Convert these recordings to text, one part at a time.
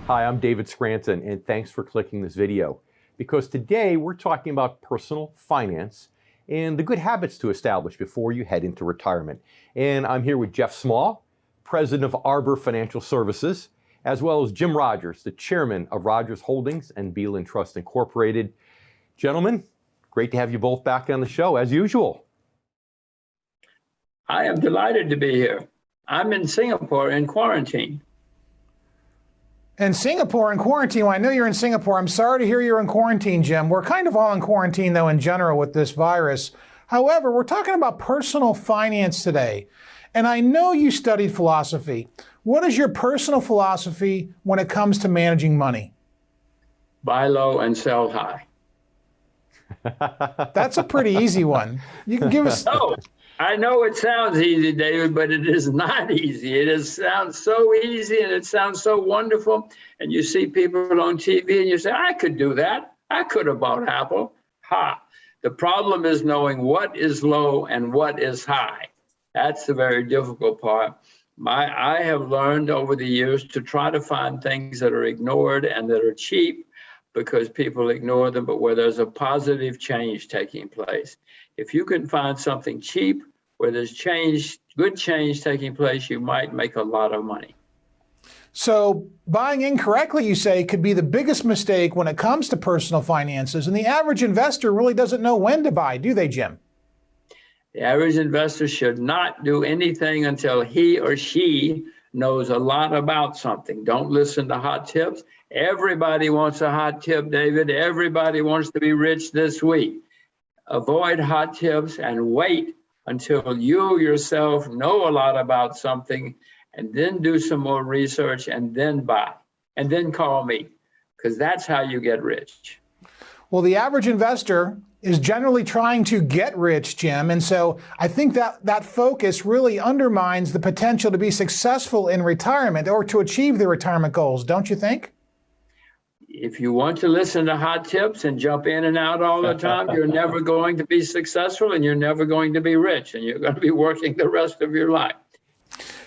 Hi, I'm David Scranton, and thanks for clicking this video, because today we're talking about personal finance and the good habits to establish before you head into retirement. And I'm here with Jeff Small, president of Arbor Financial Services, as well as Jim Rogers, the chairman of Rogers Holdings and Beal & Trust Incorporated. Gentlemen, great to have you both back on the show, as usual. I am delighted to be here. I'm in Singapore in quarantine. In Singapore in quarantine? Well, I know you're in Singapore. I'm sorry to hear you're in quarantine, Jim. We're kind of all in quarantine, though, in general with this virus. However, we're talking about personal finance today. And I know you studied philosophy. What is your personal philosophy when it comes to managing money? Buy low and sell high. That's a pretty easy one. You can give us... Oh, I know it sounds easy, David, but it is not easy. It sounds so easy and it sounds so wonderful. And you see people on TV and you say, I could do that. I could have bought Apple. Ha. The problem is knowing what is low and what is high. That's the very difficult part. I have learned over the years to try to find things that are ignored and that are cheap because people ignore them, but where there's a positive change taking place. If you can find something cheap where there's change, good change taking place, you might make a lot of money. So buying incorrectly, you say, could be the biggest mistake when it comes to personal finances. And the average investor really doesn't know when to buy, do they, Jim? The average investor should not do anything until he or she knows a lot about something. Don't listen to hot tips. Everybody wants a hot tip, David. Everybody wants to be rich this week. Avoid hot tips and wait until you yourself know a lot about something, and then do some more research and then buy, and then call me, because that's how you get rich. Well, the average investor is generally trying to get rich, Jim, and so I think that focus really undermines the potential to be successful in retirement or to achieve the retirement goals, don't you think? If you want to listen to hot tips and jump in and out all the time, you're never going to be successful and you're never going to be rich, and you're going to be working the rest of your life.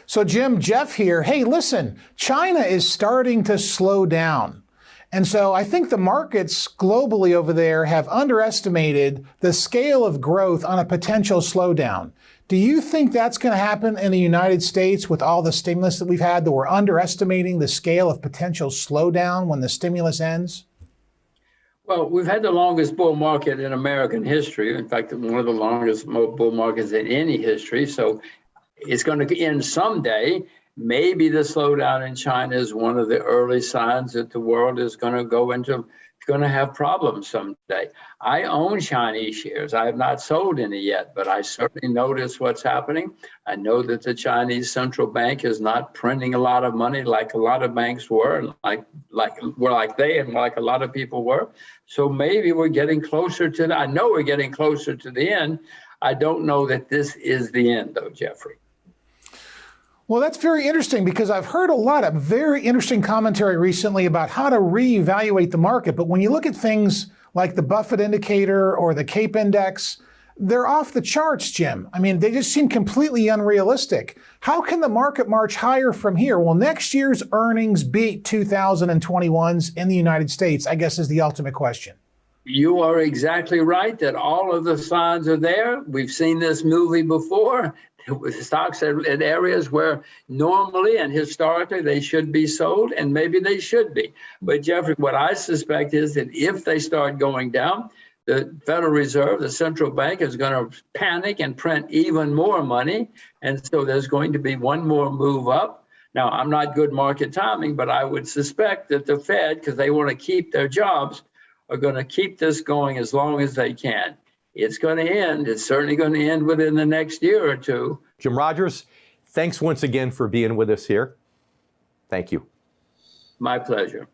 So Jim, Jeff here. Hey, listen, China is starting to slow down. And so I think the markets globally over there have underestimated the scale of growth on a potential slowdown. Do you think that's going to happen in the United States with all the stimulus that we've had, that we're underestimating the scale of potential slowdown when the stimulus ends? Well, we've had the longest bull market in American history. In fact, one of the longest bull markets in any history. So it's going to end someday. Maybe the slowdown in China is one of the early signs that the world is going to have problems someday. I own Chinese shares. I have not sold any yet, but I certainly notice what's happening. I know that the Chinese central bank is not printing a lot of money like a lot of banks were, like a lot of people were. So maybe we're getting closer to that. I know we're getting closer to the end. I don't know that this is the end, though, Jeffrey. Well, that's very interesting, because I've heard a lot of very interesting commentary recently about how to reevaluate the market. But when you look at things like the Buffett indicator or the CAPE index, they're off the charts, Jim. I mean, they just seem completely unrealistic. How can the market march higher from here? Well, next year's earnings beat 2021's in the United States, I guess, is the ultimate question. You are exactly right that all of the signs are there. We've seen this movie before. Stocks at areas where normally and historically they should be sold, and maybe they should be. But Jeffrey, what I suspect is that if they start going down, the Federal Reserve, the central bank, is going to panic and print even more money. And so there's going to be one more move up. Now, I'm not good market timing, but I would suspect that the Fed, because they want to keep their jobs, are going to keep this going as long as they can. It's going to end. It's certainly going to end within the next year or two. Jim Rogers, thanks once again for being with us here. Thank you. My pleasure.